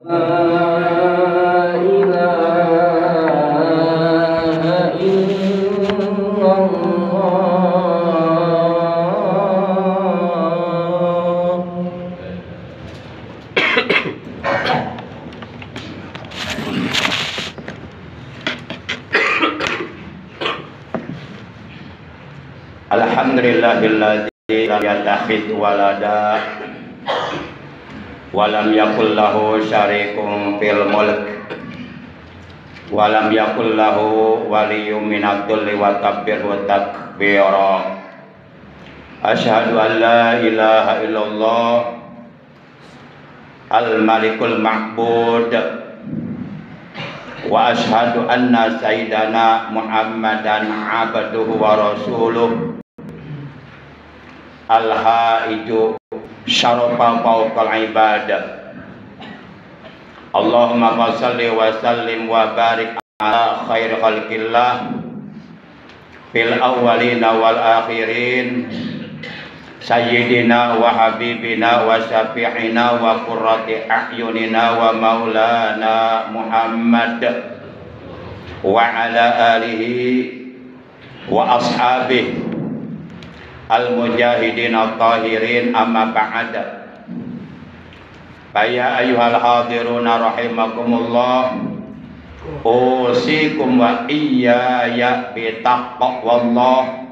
La ilaha illallah. Alhamdulillahilladzi lam yattakhidh walada walam yakul lahu syarikun fil mulk walam yakul lahu waliyyun minadh dhulli wa kabbirhu takbira. Asyhadu an la ilaha illallah al-malikul ma'bud wa asyhadu anna sayyidana Muhammadan abduhu wa rasuluh al-haiju syarafa fawqal ibadah. Allahumma shalli wa sallim wa barik ala khairi khalqillah fil awwalina wal akhirin sayyidina wa habibina wa syafi'ina wa qurrati a'yunina wa maulana Muhammad wa ala alihi wa ashabihi al-mujahidin al-tahirin, amma ba'd. Ya ayyuhal hadiruna rahimakumullah, usikum wa iyaya bitaqwallah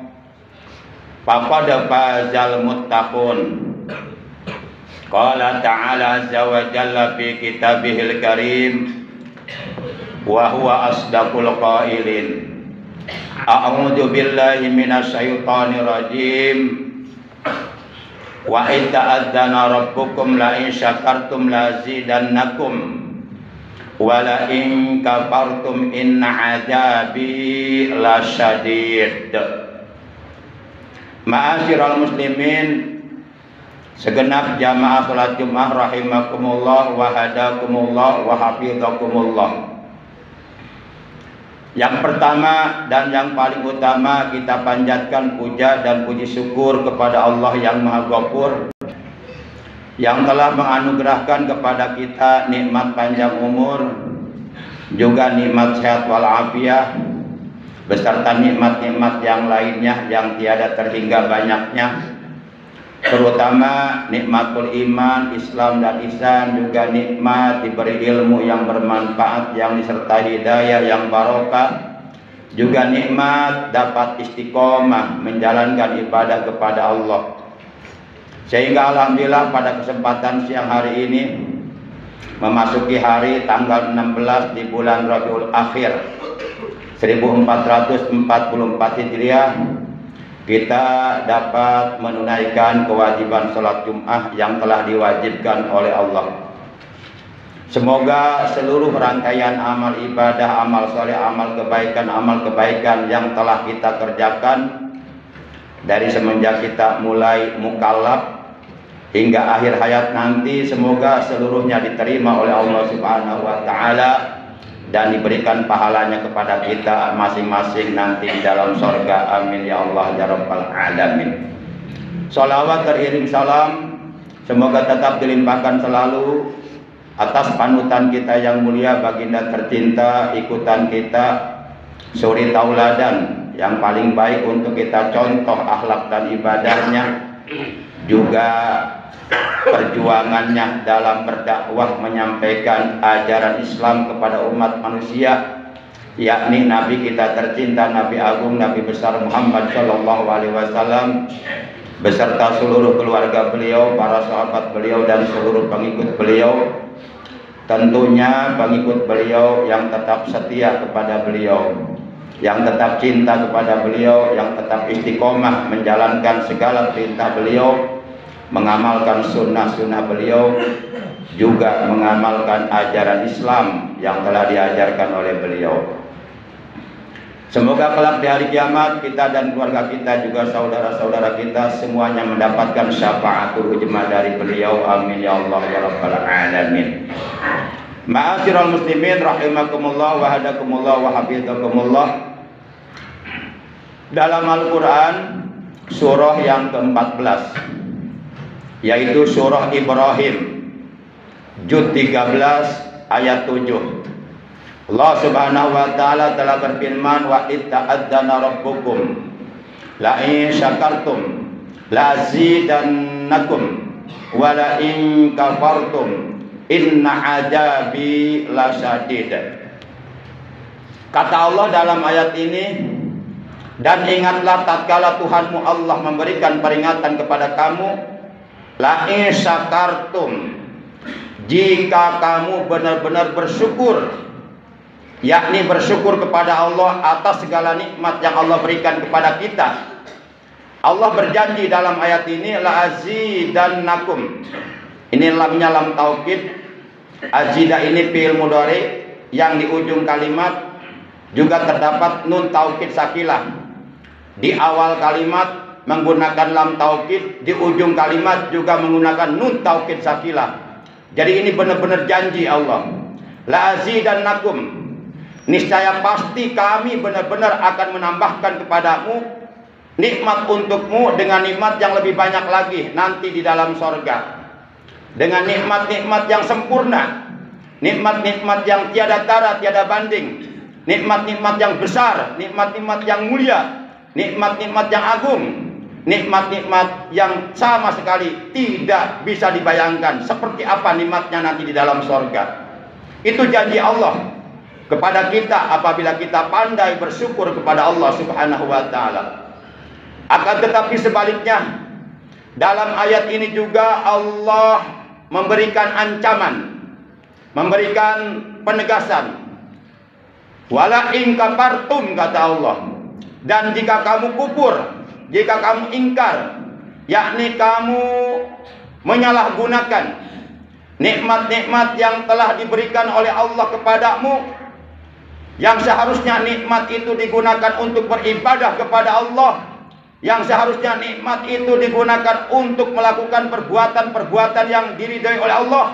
faqad fazal muttaqun. Qala ta'ala azza wa jalla fi kitabihil karim wa huwa asdaqul qailin. A'udzu billahi minasy syaithanir rajim. Wa ta'adzana rabbukum la in syakartum la zidannakum wa la in kafartum inna 'adzabi lasyadid. Ma'asyiral muslimin, segenap jamaah salat Jumat rahimakumullah wa hadakumullah wa hafizakumullah. Yang pertama dan yang paling utama, kita panjatkan puja dan puji syukur kepada Allah yang Maha Ghafur, yang telah menganugerahkan kepada kita nikmat panjang umur, juga nikmat sehat walafiat, beserta nikmat-nikmat yang lainnya yang tiada terhingga banyaknya, terutama nikmatul iman, Islam dan ihsan, juga nikmat diberi ilmu yang bermanfaat yang disertai hidayah yang barokah, juga nikmat dapat istiqomah menjalankan ibadah kepada Allah. Sehingga alhamdulillah pada kesempatan siang hari ini memasuki hari tanggal 16 di bulan Rabiul Akhir 1444 Hijriah, kita dapat menunaikan kewajiban sholat Jum'ah yang telah diwajibkan oleh Allah. Semoga seluruh rangkaian amal ibadah, amal soleh, amal kebaikan yang telah kita kerjakan dari semenjak kita mulai mukallaf hingga akhir hayat nanti, semoga seluruhnya diterima oleh Allah Subhanahu wa Ta'ala dan diberikan pahalanya kepada kita masing-masing nanti di dalam surga. Amin ya Allah ya rabbal alamin. Sholawat teriring salam semoga tetap dilimpahkan selalu atas panutan kita yang mulia, baginda tercinta, ikutan kita, suri tauladan yang paling baik untuk kita contoh akhlak dan ibadahnya, juga perjuangannya dalam berdakwah menyampaikan ajaran Islam kepada umat manusia, yakni Nabi kita tercinta, Nabi Agung, Nabi besar Muhammad Shallallahu Alaihi Wasallam beserta seluruh keluarga beliau, para sahabat beliau dan seluruh pengikut beliau. Tentunya pengikut beliau yang tetap setia kepada beliau, yang tetap cinta kepada beliau, yang tetap istiqomah menjalankan segala perintah beliau, mengamalkan sunnah-sunnah beliau, juga mengamalkan ajaran Islam yang telah diajarkan oleh beliau. Semoga kelak di hari kiamat kita dan keluarga kita, juga saudara-saudara kita semuanya mendapatkan syafaatul ujmah dari beliau. Amin ya Allah ya rabbal alamin. Ma'asyiral muslimin rahimakumullah wa hadakumullah wa hafizakumullah. Dalam Al-Quran surah yang ke-14, yaitu surah Ibrahim, Juz 13 ayat 7. Allah Subhanahu wa taala telah berfirman, wa itta'adzana rabbukum la in syakartum la azidannakum wa la in kafartum inna adabi lasyadid. Kata Allah dalam ayat ini, dan ingatlah tatkala Tuhanmu Allah memberikan peringatan kepada kamu, la in syakartum, jika kamu benar-benar bersyukur, yakni bersyukur kepada Allah atas segala nikmat yang Allah berikan kepada kita. Allah berjanji dalam ayat ini, la azidannakum. Ini lamnya lam taukid. Azida ini fi'il mudhari yang di ujung kalimat juga terdapat nun taukid sakilah. Di awal kalimat menggunakan lam taukid, di ujung kalimat juga menggunakan nun taukid sakilah. Jadi ini benar-benar janji Allah. La azidannakum, niscaya pasti kami benar-benar akan menambahkan kepadamu nikmat untukmu dengan nikmat yang lebih banyak lagi nanti di dalam sorga. Dengan nikmat-nikmat yang sempurna, nikmat-nikmat yang tiada tara, tiada banding, nikmat-nikmat yang besar, nikmat-nikmat yang mulia, nikmat-nikmat yang agung, nikmat-nikmat yang sama sekali tidak bisa dibayangkan seperti apa nikmatnya nanti di dalam sorga. Itu janji Allah kepada kita apabila kita pandai bersyukur kepada Allah Subhanahu wa taala. Akan tetapi sebaliknya, dalam ayat ini juga Allah memberikan ancaman, memberikan penegasan. Wala in kafartum, kata Allah, dan jika kamu kufur, jika kamu ingkar, yakni kamu menyalahgunakan nikmat-nikmat yang telah diberikan oleh Allah kepadamu, yang seharusnya nikmat itu digunakan untuk beribadah kepada Allah, yang seharusnya nikmat itu digunakan untuk melakukan perbuatan-perbuatan yang diridhai oleh Allah,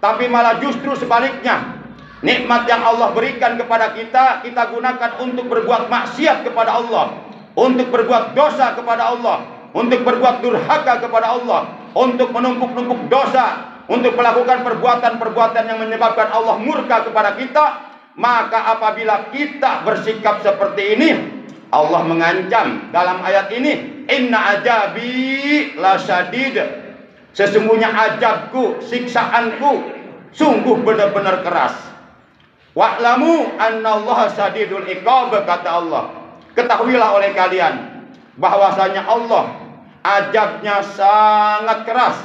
tapi malah justru sebaliknya, nikmat yang Allah berikan kepada kita, kita gunakan untuk berbuat maksiat kepada Allah, untuk berbuat dosa kepada Allah, untuk berbuat durhaka kepada Allah, untuk menumpuk-numpuk dosa, untuk melakukan perbuatan-perbuatan yang menyebabkan Allah murka kepada kita. Maka apabila kita bersikap seperti ini, Allah mengancam dalam ayat ini, inna ajabi lasyadid, sesungguhnya ajabku, siksaanku sungguh benar-benar keras. Wa'lamu annallaha syadidul iqab, kata Allah, ketahuilah oleh kalian bahwasanya Allah azabnya sangat keras,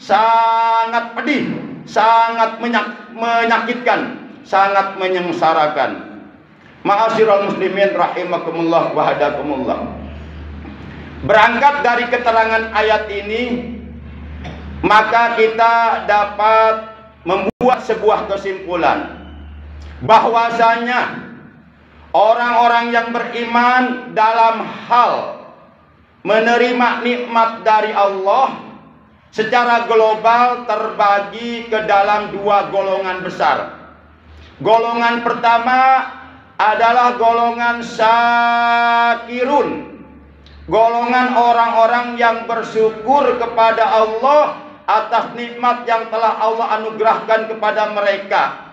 sangat pedih, sangat menyakitkan, sangat menyengsarakan. Ma'asyiral muslimin rahimakumullah wa hadakumullah. Berangkat dari keterangan ayat ini, maka kita dapat membuat sebuah kesimpulan bahwasanya orang-orang yang beriman dalam hal menerima nikmat dari Allah secara global terbagi ke dalam dua golongan besar. Golongan pertama adalah golongan syakirun, golongan orang-orang yang bersyukur kepada Allah atas nikmat yang telah Allah anugerahkan kepada mereka.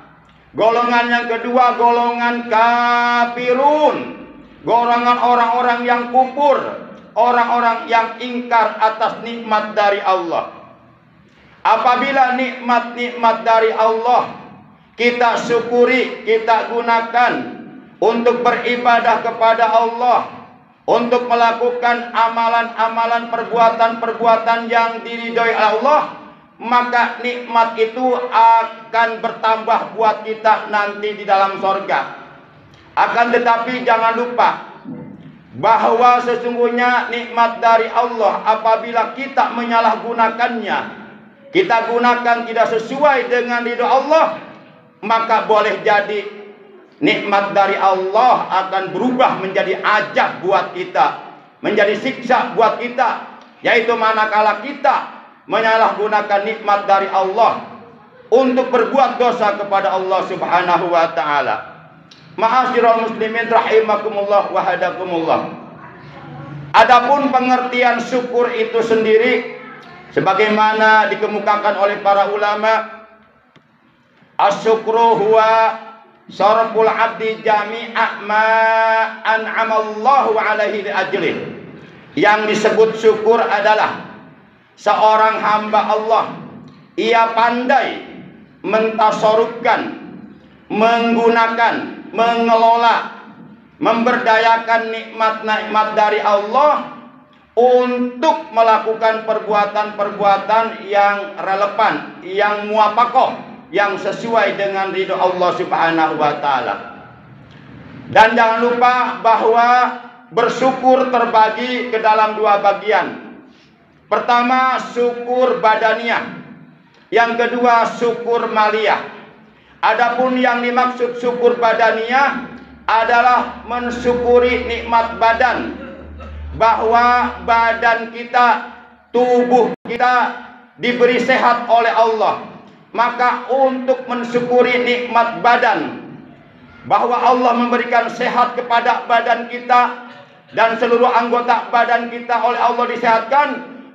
Golongan yang kedua, golongan kafirun, golongan orang-orang yang kufur, orang-orang yang ingkar atas nikmat dari Allah. Apabila nikmat-nikmat dari Allah kita syukuri, kita gunakan untuk beribadah kepada Allah, untuk melakukan amalan-amalan, perbuatan-perbuatan yang diridhoi Allah, maka nikmat itu akan bertambah buat kita nanti di dalam sorga. Akan tetapi jangan lupa bahwa sesungguhnya nikmat dari Allah apabila kita menyalahgunakannya, kita gunakan tidak sesuai dengan ridho Allah, maka boleh jadi nikmat dari Allah akan berubah menjadi azab buat kita, menjadi siksa buat kita, yaitu manakala kita menyalahgunakan nikmat dari Allah untuk berbuat dosa kepada Allah Subhanahu wa taala. Ma'asyiral muslimin rahimakumullah wa hadakumullah. Adapun pengertian syukur itu sendiri sebagaimana dikemukakan oleh para ulama, Asyukru huwa syaraful abdi jami'a ma an'amallahu alaihi li ajlih. Yang disebut syukur adalah seorang hamba Allah, ia pandai mentasarufkan, menggunakan, mengelola, memberdayakan nikmat-nikmat dari Allah untuk melakukan perbuatan-perbuatan yang relevan, yang muwafaqah, yang sesuai dengan ridho Allah Subhanahu wa taala. Dan jangan lupa bahwa bersyukur terbagi ke dalam dua bagian. Pertama, syukur badaniah. Yang kedua, syukur maliyah. Adapun yang dimaksud syukur badaniah adalah mensyukuri nikmat badan, bahwa badan kita, tubuh kita diberi sehat oleh Allah. Maka untuk mensyukuri nikmat badan, bahwa Allah memberikan sehat kepada badan kita dan seluruh anggota badan kita oleh Allah disehatkan,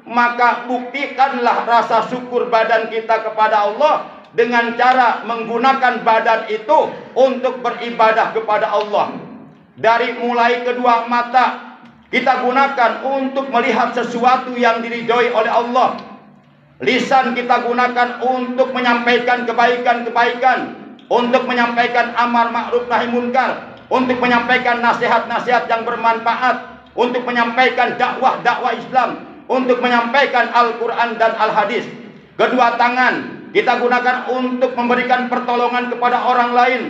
maka buktikanlah rasa syukur badan kita kepada Allah dengan cara menggunakan badan itu untuk beribadah kepada Allah. Dari mulai kedua mata kita gunakan untuk melihat sesuatu yang diridhoi oleh Allah. Lisan kita gunakan untuk menyampaikan kebaikan-kebaikan, untuk menyampaikan amar ma'ruf nahi munkar, untuk menyampaikan nasihat-nasihat yang bermanfaat, untuk menyampaikan dakwah-dakwah Islam, untuk menyampaikan Al-Quran dan Al-Hadis. Kedua tangan kita gunakan untuk memberikan pertolongan kepada orang lain.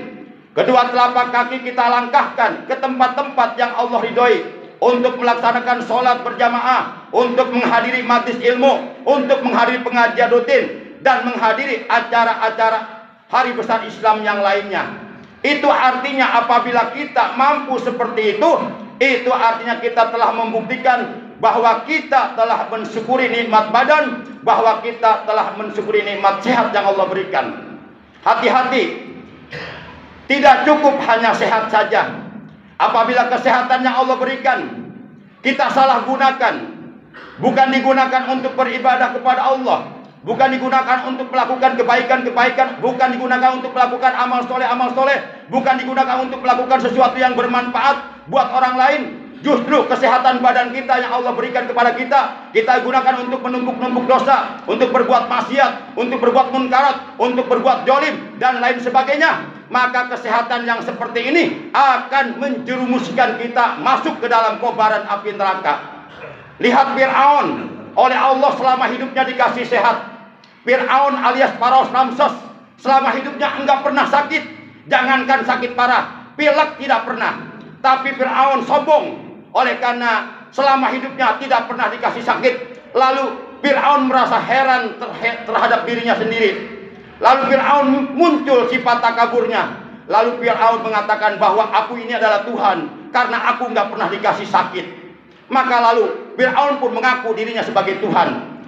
Kedua telapak kaki kita langkahkan ke tempat-tempat yang Allah ridhoi, untuk melaksanakan sholat berjamaah, untuk menghadiri majlis ilmu, untuk menghadiri pengajian rutin, dan menghadiri acara-acara hari besar Islam yang lainnya. Itu artinya apabila kita mampu seperti itu artinya kita telah membuktikan bahwa kita telah mensyukuri nikmat badan, bahwa kita telah mensyukuri nikmat sehat yang Allah berikan. Hati-hati, tidak cukup hanya sehat saja. Apabila kesehatan yang Allah berikan kita salah gunakan, bukan digunakan untuk beribadah kepada Allah, bukan digunakan untuk melakukan kebaikan-kebaikan, bukan digunakan untuk melakukan amal soleh, bukan digunakan untuk melakukan sesuatu yang bermanfaat buat orang lain, justru kesehatan badan kita yang Allah berikan kepada kita gunakan untuk menumpuk-numpuk dosa, untuk berbuat maksiat, untuk berbuat munkarat, untuk berbuat zalim dan lain sebagainya. Maka kesehatan yang seperti ini akan menjerumuskan kita masuk ke dalam kobaran api neraka. Lihat Fir'aun, oleh Allah selama hidupnya dikasih sehat. Fir'aun alias Paros Ramses selama hidupnya enggak pernah sakit. Jangankan sakit parah, pilek tidak pernah. Tapi Fir'aun sombong oleh karena selama hidupnya tidak pernah dikasih sakit. Lalu Fir'aun merasa heran terhadap dirinya sendiri. Lalu Fir'aun muncul sifat takaburnya. Lalu Fir'aun mengatakan bahwa aku ini adalah Tuhan karena aku nggak pernah dikasih sakit. Maka lalu Fir'aun pun mengaku dirinya sebagai Tuhan.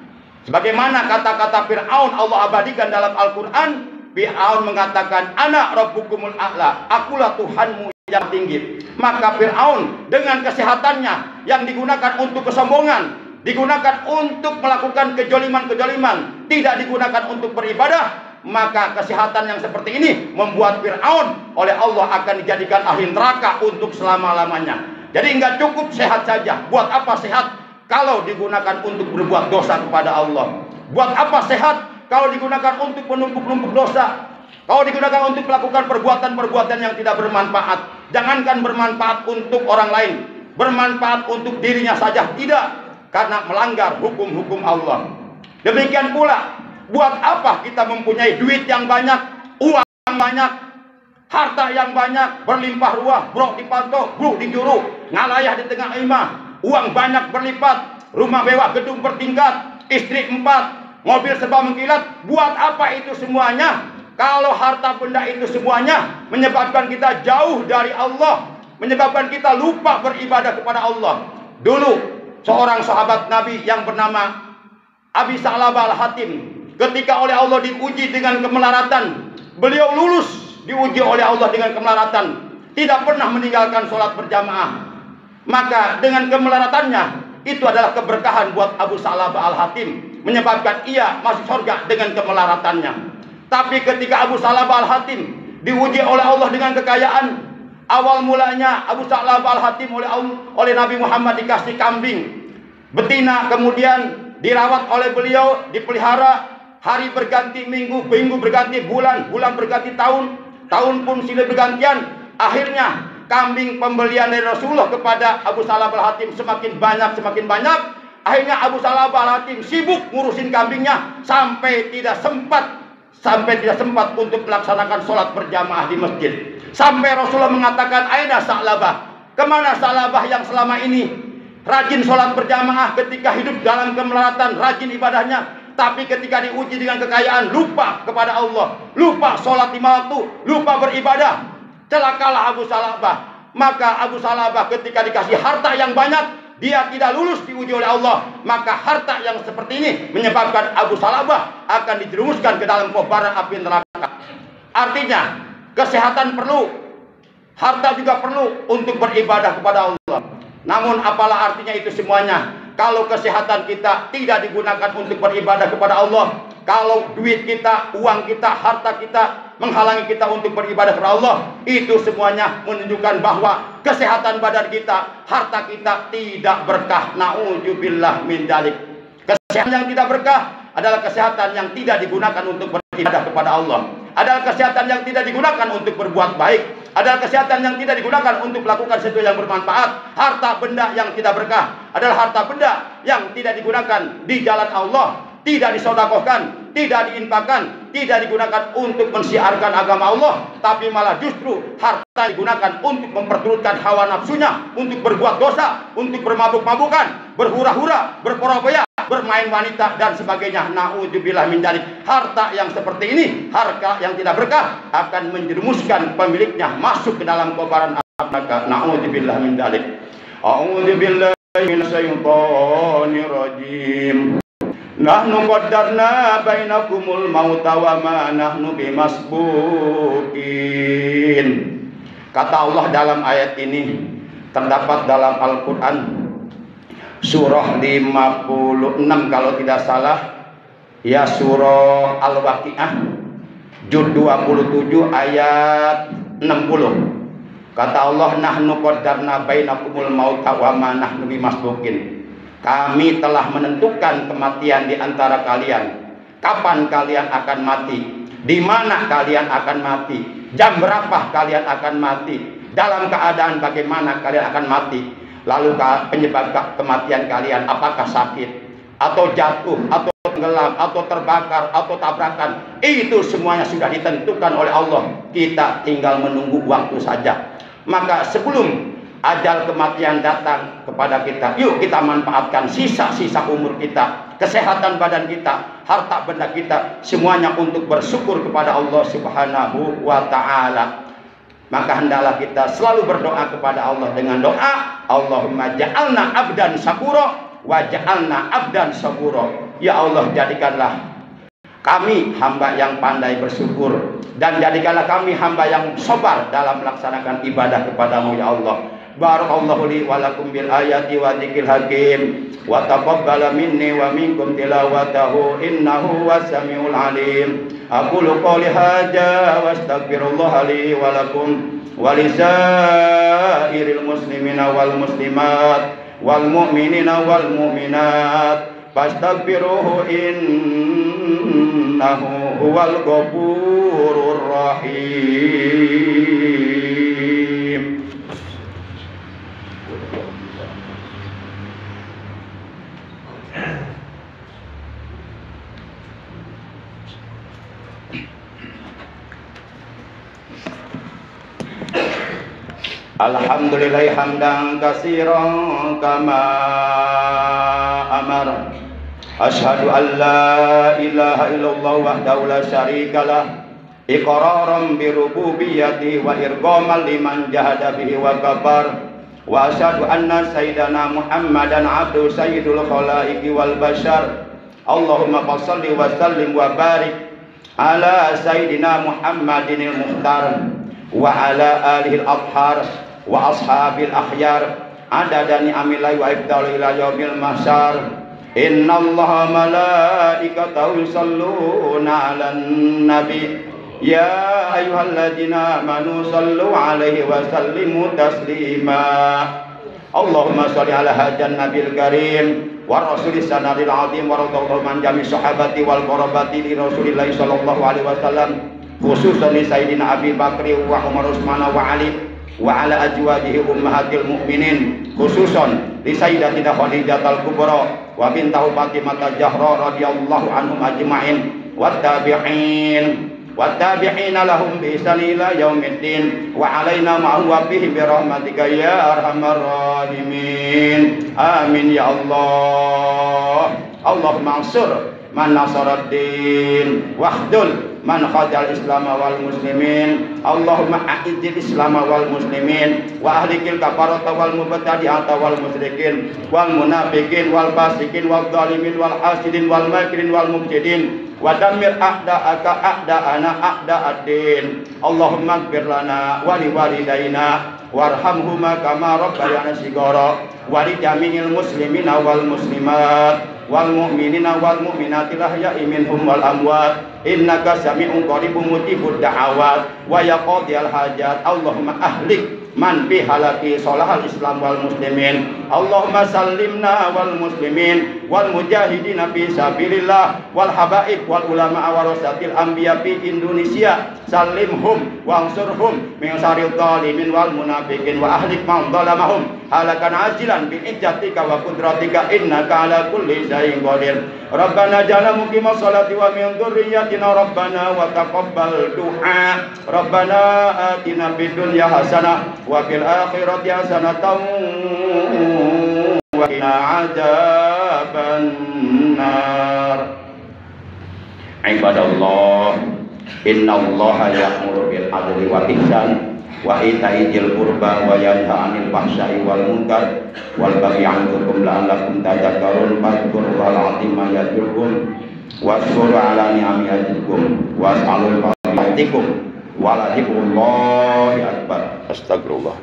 Sebagaimana kata-kata Fir'aun Allah abadikan dalam Al-Quran. Fir'aun mengatakan, Ana Rabbukumul A'la, akulah Tuhanmu yang tinggi. Maka Fir'aun dengan kesehatannya yang digunakan untuk kesombongan, digunakan untuk melakukan kejoliman-kejoliman, tidak digunakan untuk beribadah, maka kesehatan yang seperti ini membuat Fir'aun oleh Allah akan dijadikan ahli neraka untuk selama-lamanya. Jadi enggak cukup sehat saja. Buat apa sehat kalau digunakan untuk berbuat dosa kepada Allah? Buat apa sehat kalau digunakan untuk menumpuk-numpuk dosa? Kalau digunakan untuk melakukan perbuatan-perbuatan yang tidak bermanfaat. Jangankan bermanfaat untuk orang lain, bermanfaat untuk dirinya saja tidak, karena melanggar hukum-hukum Allah. Demikian pula, buat apa kita mempunyai duit yang banyak, uang yang banyak, harta yang banyak, berlimpah ruah, brok dipantau, brok dijuru, ngalayah di tengah imah, uang banyak berlipat, rumah mewah, gedung bertingkat, istri 4, mobil serba mengkilat. Buat apa itu semuanya? Kalau harta benda itu semuanya menyebabkan kita jauh dari Allah, menyebabkan kita lupa beribadah kepada Allah. Dulu seorang sahabat Nabi yang bernama Abi Sa'labah Al-Hatim, ketika oleh Allah diuji dengan kemelaratan, beliau lulus diuji oleh Allah dengan kemelaratan, tidak pernah meninggalkan sholat berjamaah. Maka dengan kemelaratannya itu adalah keberkahan buat Abu Sa'labah Al-Hatim, menyebabkan ia masuk surga dengan kemelaratannya. Tapi ketika Abu Salabah Al-Hatim diuji oleh Allah dengan kekayaan, awal mulanya Abu Salabah Al-Hatim oleh Nabi Muhammad dikasih kambing betina, kemudian dirawat oleh beliau, dipelihara. Hari berganti minggu, minggu berganti bulan, bulan berganti tahun, tahun pun silih bergantian. Akhirnya kambing pembelian dari Rasulullah kepada Abu Salabah Al-Hatim semakin banyak, semakin banyak. Akhirnya Abu Salabah Al-Hatim sibuk ngurusin kambingnya sampai tidak sempat untuk melaksanakan sholat berjamaah di masjid. Sampai Rasulullah mengatakan, "Aina Salabah? Kemana Salabah yang selama ini rajin sholat berjamaah ketika hidup dalam kemelaratan, rajin ibadahnya, tapi ketika diuji dengan kekayaan lupa kepada Allah, lupa sholat lima waktu, lupa beribadah." Celakalah Abu Salabah. Maka Abu Salabah ketika dikasih harta yang banyak, dia tidak lulus diuji oleh Allah. Maka harta yang seperti ini menyebabkan Abu Salabah akan dijerumuskan ke dalam kobaran api neraka. Artinya kesehatan perlu, harta juga perlu untuk beribadah kepada Allah. Namun apalah artinya itu semuanya kalau kesehatan kita tidak digunakan untuk beribadah kepada Allah, kalau duit kita, uang kita, harta kita menghalangi kita untuk beribadah kepada Allah, itu semuanya menunjukkan bahwa kesehatan badan kita, harta kita tidak berkah. Na'udzubillah min dzalik. Kesehatan yang tidak berkah adalah kesehatan yang tidak digunakan untuk beribadah kepada Allah, adalah kesehatan yang tidak digunakan untuk berbuat baik, adalah kesehatan yang tidak digunakan untuk melakukan sesuatu yang bermanfaat. Harta benda yang tidak berkah adalah harta benda yang tidak digunakan di jalan Allah, tidak disedekahkan, tidak diinfakkan, tidak digunakan untuk mensiarkan agama Allah, tapi malah justru harta digunakan untuk memperturutkan hawa nafsunya, untuk berbuat dosa, untuk bermabuk-mabukan, berhura-hura, berpura-pura, bermain wanita dan sebagainya. Na'udzubillah min dzalik. Harta yang seperti ini, harta yang tidak berkah, akan menjerumuskan pemiliknya masuk ke dalam kobaran api neraka. Na'udzubillah min dzalik. A'udzubillahi minasyaitonir rajim. Nahnu qaddarna bainakumul mauta wa ma nahnu bimasbuqin. Kata Allah dalam ayat ini terdapat dalam Al-Quran surah 56 kalau tidak salah, ya, surah Al-Waqiah juz 27 ayat 60. Kata Allah, nahnu qaddarna bainakumul mauta wa ma nahnu bimasbuqin. Kami telah menentukan kematian di antara kalian. Kapan kalian akan mati? Di mana kalian akan mati? Jam berapa kalian akan mati? Dalam keadaan bagaimana kalian akan mati? Lalu penyebab kematian kalian apakah sakit, atau jatuh, atau tenggelam, atau terbakar, atau tabrakan? Itu semuanya sudah ditentukan oleh Allah. Kita tinggal menunggu waktu saja. Maka sebelum ajal kematian datang kepada kita, yuk kita manfaatkan sisa-sisa umur kita, kesehatan badan kita, harta benda kita, semuanya untuk bersyukur kepada Allah Subhanahu wa ta'ala. Maka hendaklah kita selalu berdoa kepada Allah dengan doa, Allahumma ja'alna abdan syakura wa ja'alna abdan syakura. Ya Allah, jadikanlah kami hamba yang pandai bersyukur, dan jadikanlah kami hamba yang sabar dalam melaksanakan ibadah kepadamu ya Allah. Barakallahu li wa lakum bil ayati wa dzikril hakim wa taqabbala minni wa minkum tilawatahu innahu was-samiul alim. Aqulu qouli hadza wa astaghfirullah li wa lakum wa lisairil muslimina wal muslimat wal mu'minina wal mu'minat fastaghfiruhu innahu huwal ghafurur rahim. Alhamdulillahi hamdan katsiran kama amara. Asyhadu an la ilaha illallah wahdahu la syarikalah iqraran bi rububiyyati wa irghaman liman jahada bihi wa kafar. Wa asyhadu anna sayyidana Muhammadan abdu sayyidul khalaiqi wal bashar. Allahumma shalli wa sallim wa barik ala sayyidina Muhammadinil mukhtar wa ala alihil athhar wa ashabil akhyar adada ni'amillahi wa ibdalu ila yaumil mahsyar. Innallaha malaikatahu yusholluna 'alan nabi ya ayyuhalladzina amanu shallu 'alaihi wa sallimu taslima. Allahumma shalli ala hajan nabil karim wa rasulis sanadil azim wa radallahu man jami sahabati wal qarabati li rasulillahi sallallahu alaihi wasallam khususan li sayyidina Abi Bakri wa Umar Utsman wa Ali wa ala azwajihi ummahatil mukminin khususan li sayyidatina Khadijatul Kubra wa bintahu Fatimah Zahra radhiyallahu anhum ajma'in wat tabi'ina lahum bi ihsan ila yaumiddin wa alaina ma'ahum wa bihim bi rahmatika ya arhamar rahimin amin ya Allah. Allahumma ansur man nasaraddin wahdul man khadal islam wal muslimin. Allahumma a'idzil islam wal muslimin wa ahlikil kafarata wal mubtadi'ata wal musyrikin wal munafiqin wal fasikin wal zalimin wal hasidin wal makirin wal mufsidin wa dammir a'da'aka a'da'ana a'da'ad-din. Allahumma ighfir lana wa li walidayna warhamhuma kama rabbayana shighara wa li jami'il muslimina wal muslimat wal mu'minina wal mu'minatil ahya'i minhum wal amwat innaka sami'un qaribun mujibud da'awat wa yaqdiyal hajat. Allahumma ahlik man fi halaki salahal islam wal muslimin. Allahumma sallimna wal muslimin wal mujahidina fi sabilillah wal habaib wal ulama warasatil anbiya fi Indonesia sallimhum wangsurhum min syarril zalimin wal munafiqin wa ahlik man zalamahum halakan ajilan bi ijjatika wa qudratika innaka ala kulli syai'in qadir. Rabbana ja'alna muqimas salati wa min dzurriyyatina rabbana wa taqabbal du'a. Rabbana atina fid dunya hasanah wa fil akhirati hasanatan wa qina adzaban nar. Ibadallah, innallaha ya'muru bil adli wal ihsan wa ita'i dzil qurba wa yanha 'anil fahsya'i wal munkar wal baghi 'ya'idukum la'allakum tadhakkarun. Fadhkurullahal 'azima yadhkurkum washkuru 'ala ni'ami yazidkum was'alul fadlatikum wa la dzikrullahi akbar. Astagfirullah.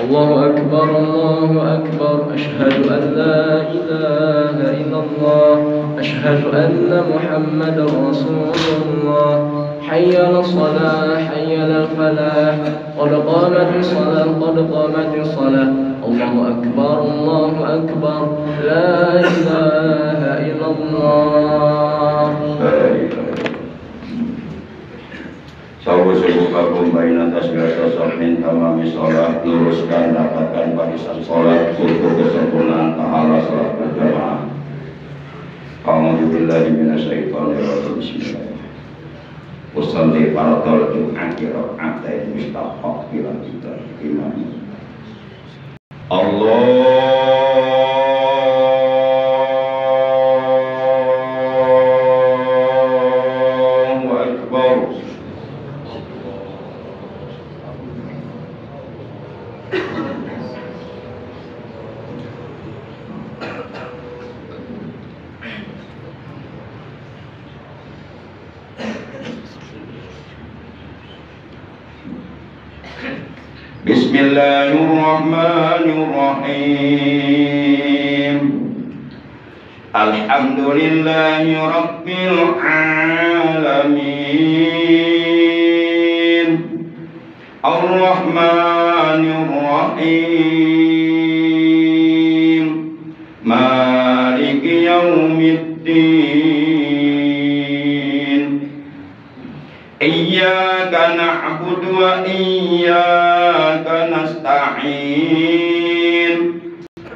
Allahu akbar, Allahu akbar. Asyhadu an la ilaha illallah, asyhadu anna Muhammadar Rasulullah. Hayya 'alas shalah, hayya 'alal falah. Qad qamatis shalah, qad qamatis shalah. Allahu akbar, Allahu akbar. La ilaha illallah. Sawu-sawu kakum baina tasbihata min tamami sholat. Luruskan, dapatkan barisan sholat untuk kesempurnaan pahala sholat berjamaah. A'udzubillahi minasyaitonir rajim. Bismillahirrahmanirrahim. Usalli fardhal jum'ati rak'atain mustaqaq bila kita imam. Allahu akbar. Bismillahirrahmanirrahim. Alhamdulillahi rabbil alamin. Ar-Rahmanir Rahim. Maliki yaumiddin. Iyyaka na'budu wa iyyaka nasta'in.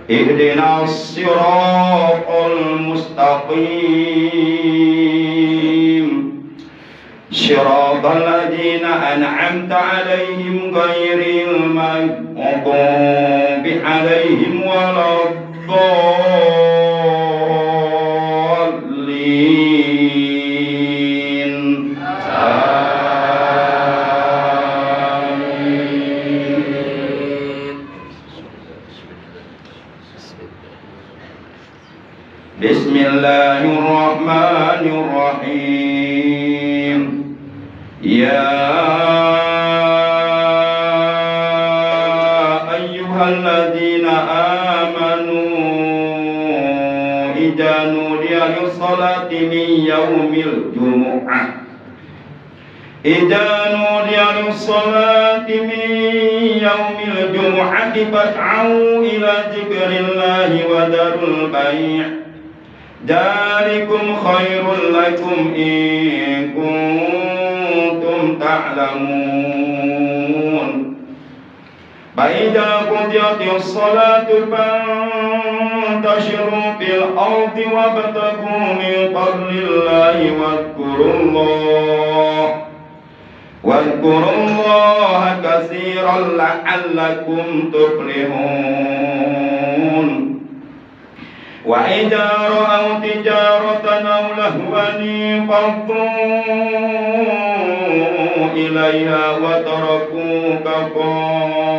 Ihdinas siratal mustaqim. Siratal ladzina an'amta 'alaihim ghairil maghdubi 'alaihim waladdallin. Bismillahirrahmanirrahim. Ya ayyuhal إذا نودي للصلاة من يوم الجمعة إذا نودي للصلاة من يوم الجمعة فاسعوا إلى ذكر الله وذروا البيع ذلكم خير لكم إن كنتم تعلمون فإذا قضيت الصلاة فانتشروا في الأرض وابتغوا من فضل الله واذكروا الله كثيرا لعلكم تفلحون وإذا رأوا تجارة أو لهوا انفضوا إليها وتركوك قائما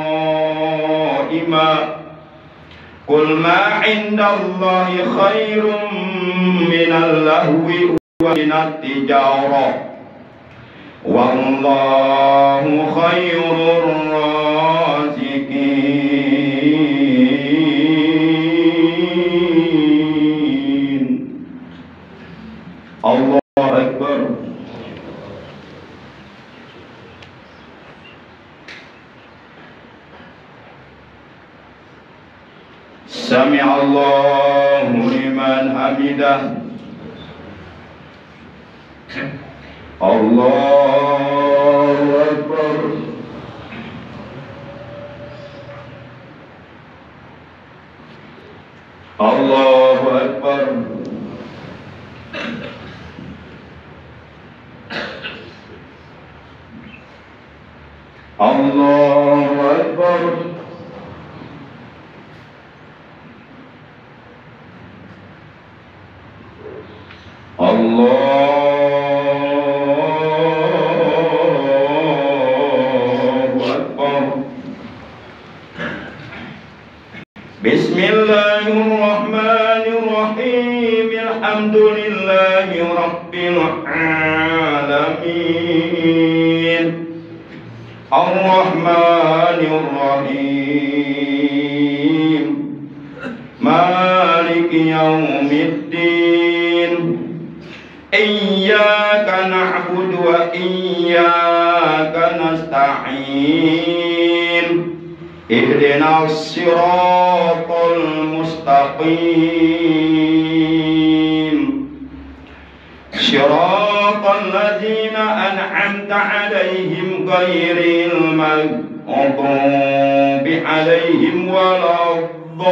قل ما عند الله خير من اللهو ومن التجارة والله خير الرازقين. الله أكبر. سمع الله لمن حمده. الله أكبر. الله أكبر. الله أكبر. بسم الله الرحمن الرحيم الحمد لله رب العالمين الرحمن الرحيم مالك يوم الدين إياك نعبد وإياك نستعين اهدنا الصراط المستقيم صراط الذين أنعمت عليهم غير المغضوب عليهم ولا الضالين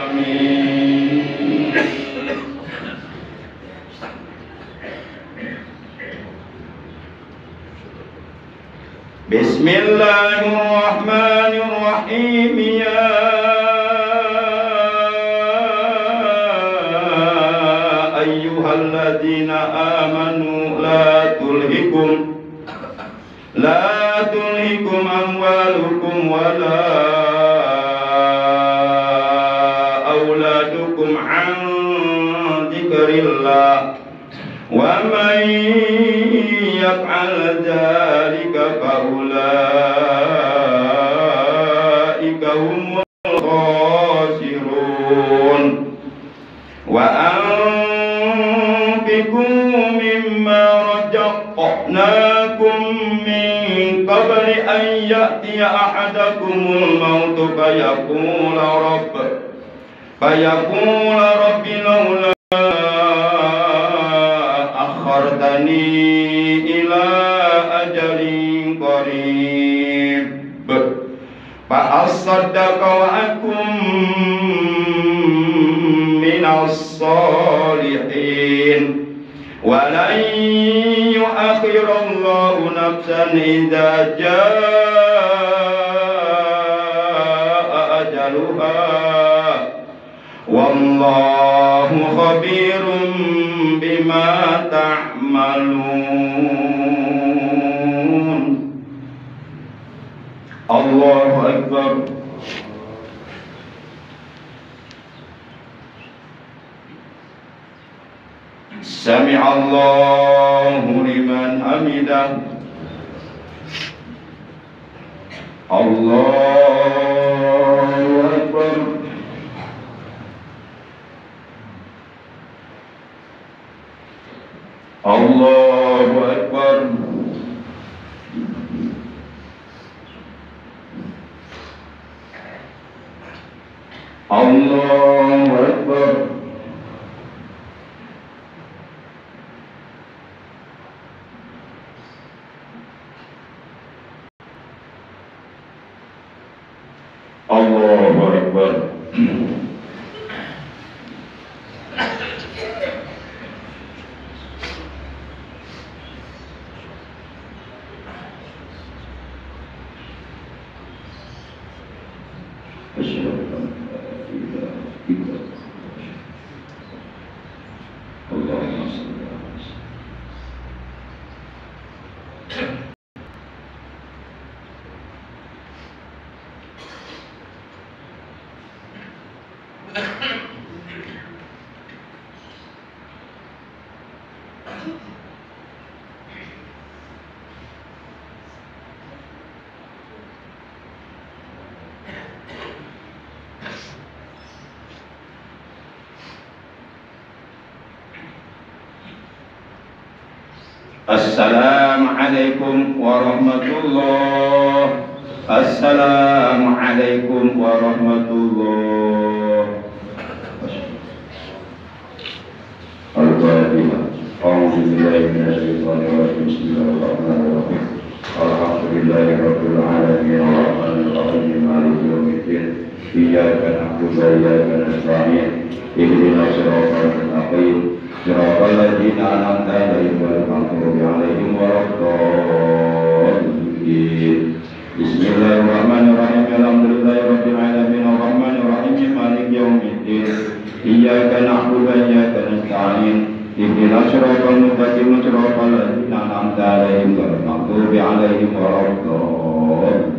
آمين. بسم الله الرحمن الرحيم يا أيها الذين آمنوا لا تلهكم أموالكم ولا أولادكم عن ذكر الله ومن يفعل ذلك فأولئك هم الخاسرون وأنفقوا مما رزقناكم من قبل أن يأتي أحدكم الموت فيقول رب لولا أخرتني إلى أجل قريب فأصدق وأكن من الصالحين ولن يؤخر الله نفسا إذا جاء أجلها والله خبير بما تعملون. الله أكبر. سمع الله لمن حمده. Allahu Akbar. Allahu Akbar. Allahu Akbar. Allahu Akbar. Assalamualaikum warahmatullahi. Assalamualaikum warahmatullahi. Al-Fatihah. A'udzubillahi minasyaitonir rajim. Bismillahirrahmanirrahim. Alhamdulillahirabbil alamin arrahmanir rahim maliki yaumiddin. Iyyaka na'budu wa iyyaka nasta'in. Ihdinas siratal mustaqim. Siratal ladzina an'amta 'alaihim ghairil maghdubi 'alaihim waladdallin. Bismillahirrahmanirrahim. Alhamdulillahirabbil alamin arrahmanir rahim maliki yaumiddin. Iyyaka na'budu wa iyyaka nasta'in. Ihdinas siratal mustaqim. Siratal ladzina an'amta 'alaihim ghairil maghdubi 'alaihim waladdallin.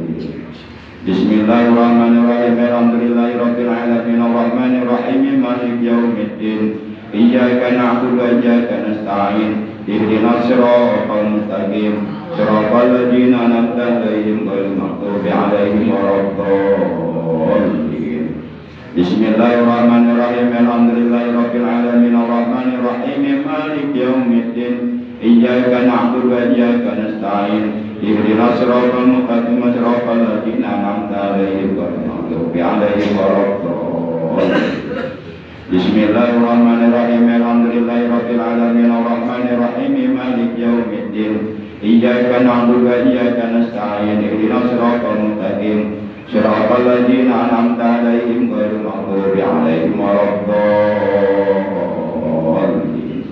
Bismillahirrahmanirrahim. Alhamdulillahirabbil alamin arrahmanir rahim maliki yaumiddin. Iyyaka na'budu wa iyyaka nasta'in. Ihdinas siratal mustaqim. Siratal ladzina an'amta 'alaihim ghairil maghdubi 'alaihim waladdallin. Bismillahirrahmanirrahim. Alhamdulillahirabbil alamin arrahmanir rahim maliki yaumiddin. Iyyaka na'budu wa iyyaka nasta'in. Ihdinas siratal mustaqim. Siratal ladzina an'amta 'alaihim ghairil maghdubi 'alaihim waladdallin. Bismillahirrahmanirrahim. Alhamdulillahirabbil alamin arrahmanir rahim maliki yaumiddin. Iyyaka na'budu wa iyyaka nasta'in. Ihdinas siratal mustaqim. Siratal ladzina an'amta 'alaihim ghairil maghdubi 'alaihim waladdallin.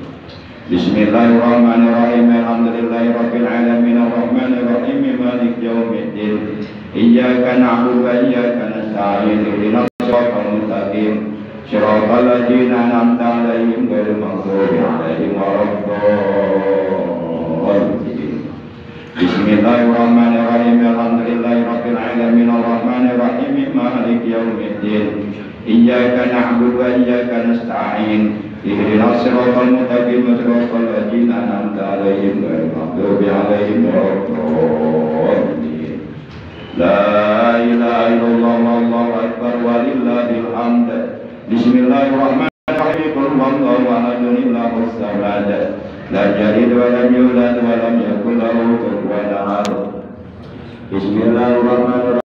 Bismillahirrahmanirrahim. Alhamdulillahirabbil alamin arrahmanir rahim maliki yaumiddin. Iyyaka na'budu wa iyyaka nasta'in. Ihdinas siratal mustaqim. Siratal ladzina an'amta 'alaihim ghairil maghdubi 'alaihim waladdallin. Bismillahirrahmanirrahim. Alhamdulillahirabbil alamin arrahmanir rahim maliki yaumiddin. Iyyaka na'budu wa iyyaka nasta'in. Ihdinas siratal mustaqim. Siratal ladzina an'amta 'alaihim ghairil maghdubi 'alaihim waladdallin. La ilaha illallah wallahu akbar walillahil hamd. Bismillahirrahmanirrahim. Qul huwallahu ahad, Allahus samad, lam yalid wa lam yulad wa lam yakul lahu kufuwan ahad. Bismillahirrahmanirrahim.